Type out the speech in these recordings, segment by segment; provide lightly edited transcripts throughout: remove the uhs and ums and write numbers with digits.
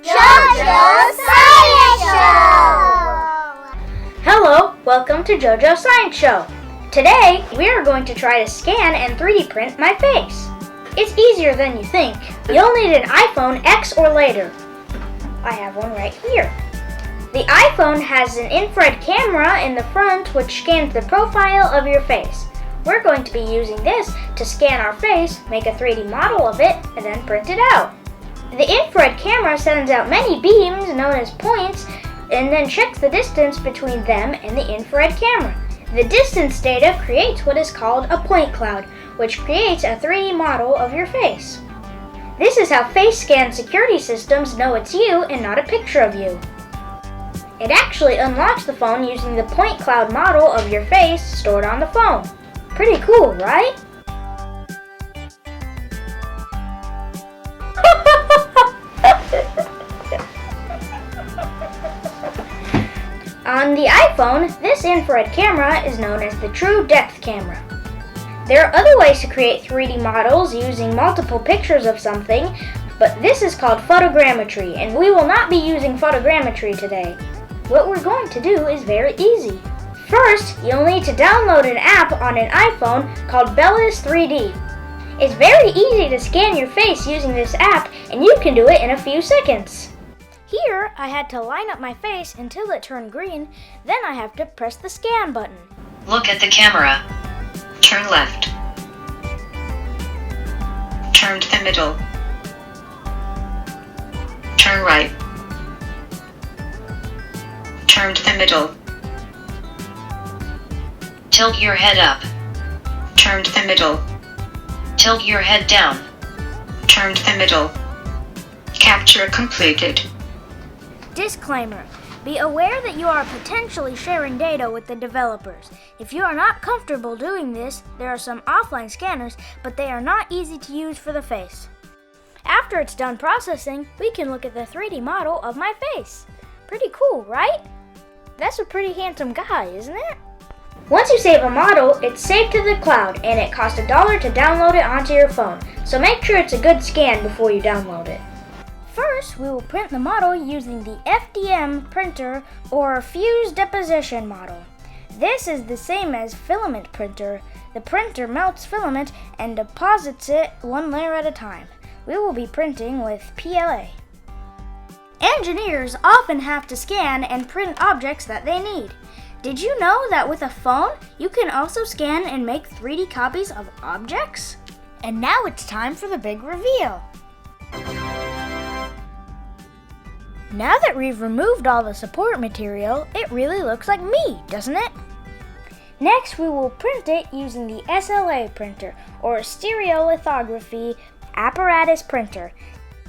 JoJo's Science Show! Hello, welcome to JoJo's Science Show. Today, we are going to try to scan and 3D print my face. It's easier than you think. You'll need an iPhone X or later. I have one right here. The iPhone has an infrared camera in the front which scans the profile of your face. We're going to be using this to scan our face, make a 3D model of it, and then print it out. The infrared camera sends out many beams known as points and then checks the distance between them and the infrared camera. The distance data creates what is called a point cloud, which creates a 3D model of your face. This is how face scan security systems know it's you and not a picture of you. It actually unlocks the phone using the point cloud model of your face stored on the phone. Pretty cool, right? On the iPhone, this infrared camera is known as the true depth camera. There are other ways to create 3D models using multiple pictures of something, but this is called photogrammetry, and we will not be using photogrammetry today. What we're going to do is very easy. First, you'll need to download an app on an iPhone called Bellus 3D. It's very easy to scan your face using this app, and you can do it in a few seconds. Here, I had to line up my face until it turned green, then I have to press the scan button. Look at the camera. Turn left. Turn to the middle. Turn right. Turn to the middle. Tilt your head up. Turn to the middle. Tilt your head down. Turn to the middle. Capture completed. Disclaimer. Be aware that you are potentially sharing data with the developers. If you are not comfortable doing this, there are some offline scanners, but they are not easy to use for the face. After it's done processing, we can look at the 3D model of my face. Pretty cool, right? That's a pretty handsome guy, isn't it? Once you save a model, it's saved to the cloud, and it costs $1 to download it onto your phone, so make sure it's a good scan before you download it. First, we will print the model using the FDM printer or fused deposition model. This is the same as filament printer. The printer melts filament and deposits it one layer at a time. We will be printing with PLA. Engineers often have to scan and print objects that they need. Did you know that with a phone, you can also scan and make 3D copies of objects? And now it's time for the big reveal. Now that we've removed all the support material, it really looks like me, doesn't it? Next, we will print it using the SLA printer, or stereolithography apparatus printer.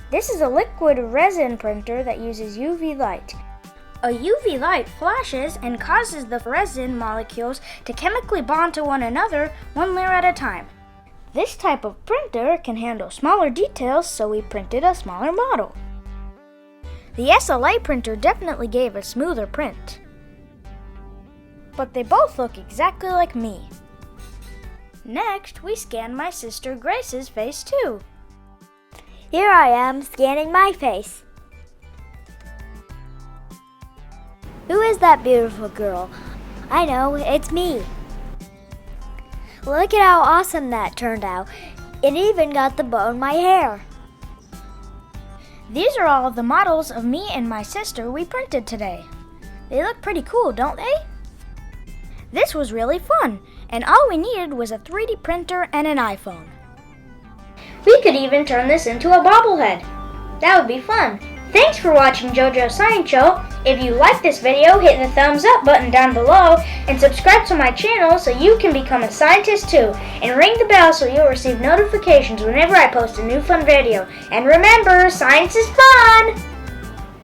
This is a liquid resin printer that uses UV light. A UV light flashes and causes the resin molecules to chemically bond to one another one layer at a time. This type of printer can handle smaller details, so we printed a smaller model. The SLA printer definitely gave a smoother print. But they both look exactly like me. Next, we scan my sister Grace's face too. Here I am scanning my face. Who is that beautiful girl? I know, it's me. Look at how awesome that turned out. It even got the bow in my hair. These are all of the models of me and my sister we printed today. They look pretty cool, don't they? This was really fun, and all we needed was a 3D printer and an iPhone. We could even turn this into a bobblehead. That would be fun. Thanks for watching JoJo's Science Show. If you like this video, hit the thumbs up button down below and subscribe to my channel so you can become a scientist too. And ring the bell so you'll receive notifications whenever I post a new fun video. And remember, science is fun!